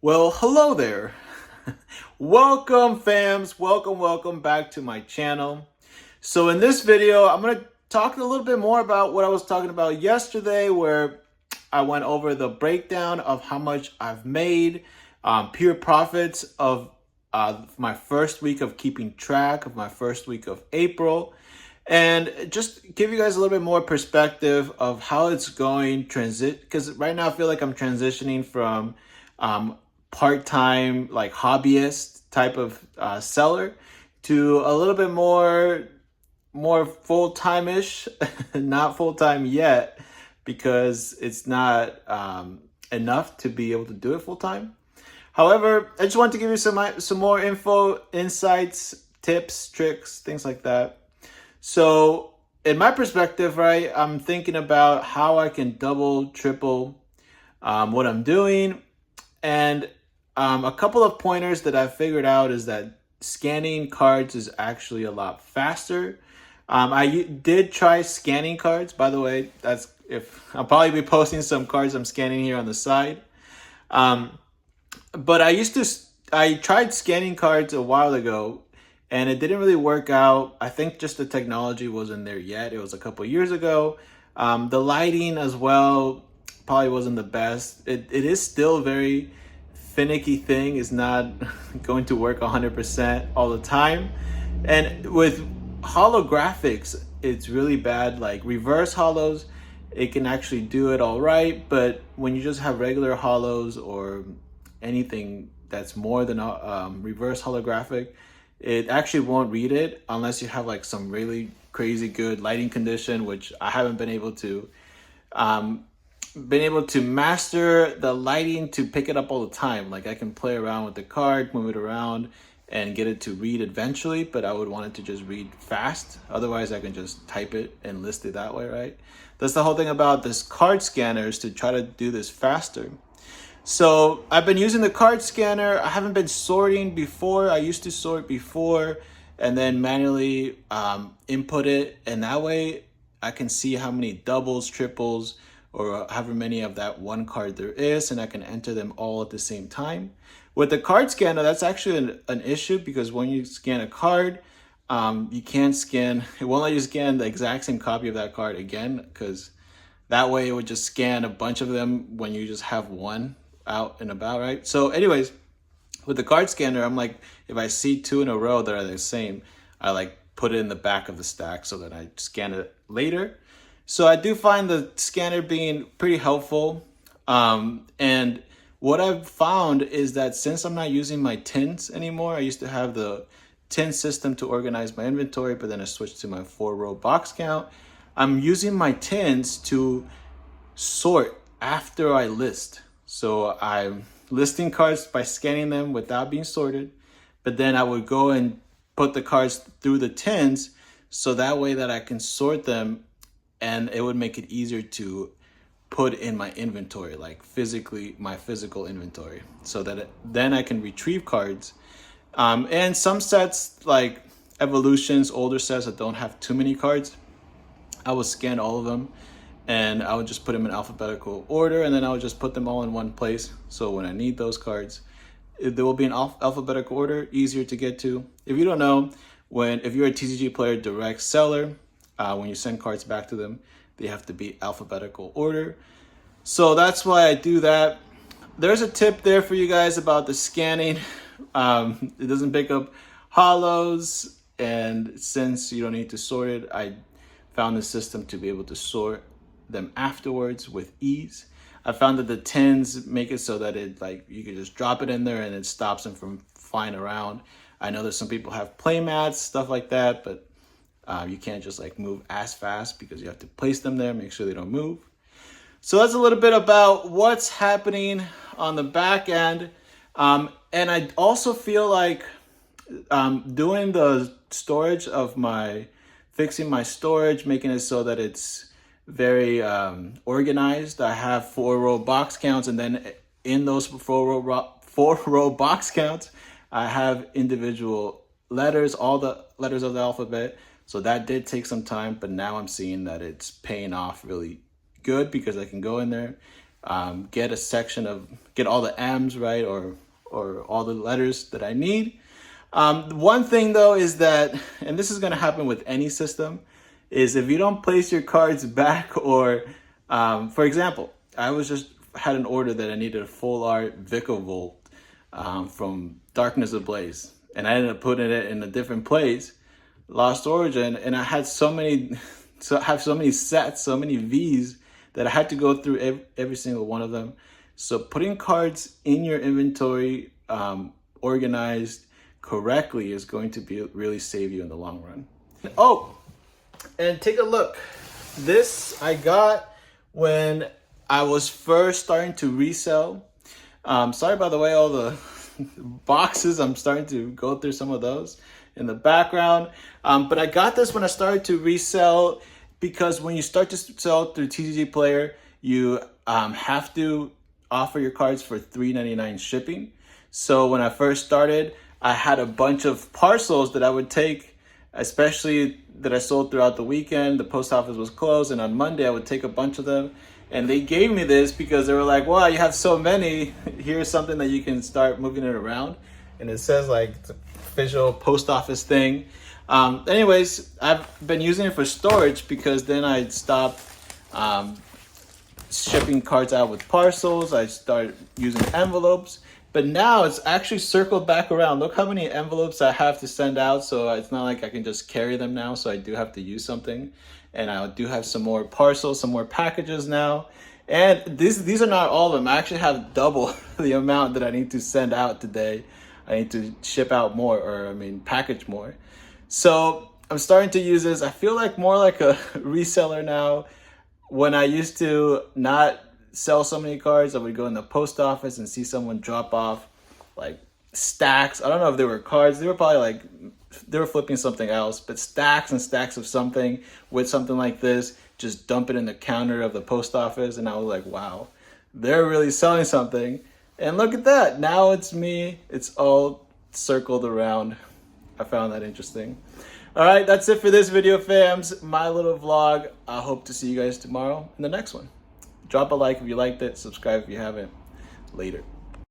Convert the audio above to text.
Well, hello there. Welcome fams, welcome back to my channel. So in this video, I'm going to talk a little bit more about what I was talking about yesterday, where I went over the breakdown of how much I've made, pure profits of my first week of keeping track of my first week of April, and just give you guys a little bit more perspective of how it's going because right now I feel like I'm transitioning from um, part-time like hobbyist type of seller to a little bit more full-time-ish. Not full-time yet because it's not enough to be able to do it full-time. However, I just want to give you some more info, insights, tips, tricks, things like that. So in my perspective, right, I'm thinking about how I can double, triple what I'm doing. And a couple of pointers that I figured out is that scanning cards is actually a lot faster. Did try scanning cards, by the way. That's if I'll probably be posting some cards I'm scanning here on the side. Um, but I tried scanning cards a while ago and it didn't really work out. I think just the technology wasn't there yet. It was a couple years ago. The lighting as well probably wasn't the best. It is still very finicky thing. Is not going to work 100% all the time. And with holographics, it's really bad. Like reverse hollows, it can actually do it all right. But when you just have regular hollows or anything that's more than a reverse holographic, it actually won't read it unless you have like some really crazy good lighting condition, which I haven't um, been able to master the lighting to pick it up all the time. Like I can play around with the card, move it around, and get it to read eventually, but I would want it to just read fast. Otherwise, I can just type it and list it that way, right? That's the whole thing about this card scanners, to try to do this faster. So I've been using the card scanner. I haven't been sorting before. I used to sort before and then manually input it. And that way I can see how many doubles, triples, or however many of that one card there is. And I can enter them all at the same time. With the card scanner, that's actually an issue because when you scan a card, you can't scan, it won't let you scan the exact same copy of that card again, because that way it would just scan a bunch of them when you just have one out and about, right? So anyways, with the card scanner, I'm like, if I see two in a row that are the same, I like put it in the back of the stack so that I scan it later. So I do find the scanner being pretty helpful. And what I've found is that since I'm not using my tins anymore, I used to have the tin system to organize my inventory, but then I switched to my 4-row box count. I'm using my tins to sort after I list. So I'm listing cards by scanning them without being sorted, but then I would go and put the cards through the tins so that way that I can sort them, and it would make it easier to put in my inventory, like physically my physical inventory, so that then I can retrieve cards. And some sets like evolutions, older sets that don't have too many cards, I would scan all of them and I would just put them in alphabetical order, and then I would just put them all in one place. So when I need those cards, they will be in alphabetical order, easier to get to. If you don't know, if you're a TCG player direct seller, when you send cards back to them, they have to be alphabetical order. So that's why I do that. There's a tip there for you guys about the scanning. It doesn't pick up hollows, and since you don't need to sort it, I found the system to be able to sort them afterwards with ease. I found that the tins make it so that it like you can just drop it in there and it stops them from flying around. I know that some people have play mats, stuff like that, but you can't just like move as fast because you have to place them there, make sure they don't move. So that's a little bit about what's happening on the back end. And I also feel like doing the storage of fixing my storage, making it so that it's very organized. I have 4-row box counts, and then in those 4-row box counts, I have individual letters, all the letters of the alphabet. So that did take some time, but now I'm seeing that it's paying off really good because I can go in there get a section of, get all the M's right, or all the letters that I need. One thing though is that, and this is going to happen with any system, is if you don't place your cards back, or for example, I was just had an order that I needed a full art Vicavolt from Darkness Ablaze, and I ended up putting it in a different place, Lost Origin, and I had so many sets, so many V's, that I had to go through every single one of them. So putting cards in your inventory organized correctly is going to really save you in the long run. Oh, and take a look. This I got when I was first starting to resell. Sorry, by the way, all the boxes, I'm starting to go through some of those in the background. But I got this when I started to resell, because when you start to sell through tcgplayer, you have to offer your cards for $3.99 shipping. So when I first started, I had a bunch of parcels that I would take, especially that I sold throughout the weekend. The post office was closed, and on Monday I would take a bunch of them. And they gave me this because they were like, wow, you have so many. Here's something that you can start moving it around. And it says like it's a official post office thing. Anyways, I've been using it for storage, because then I stopped shipping cards out with parcels. I started using envelopes. But now it's actually circled back around. Look how many envelopes I have to send out. So it's not like I can just carry them now. So I do have to use something. And I do have some more parcels, some more packages now. And these are not all of them. I actually have double the amount that I need to send out today. I need to ship out more, or package more. So I'm starting to use this. I feel like more like a reseller now. When I used to not sell so many cards, I would go in the post office and see someone drop off like stacks. I don't know if they were cards. They were probably like, they were flipping something else, but stacks and stacks of something with something like this, just dump it in the counter of the post office. And I was like, wow, they're really selling something. And look at that. Now it's me. It's all circled around. I found that interesting. All right, that's it for this video, fams. My little vlog. I hope to see you guys tomorrow in the next one. Drop a like if you liked it. Subscribe if you haven't. Later.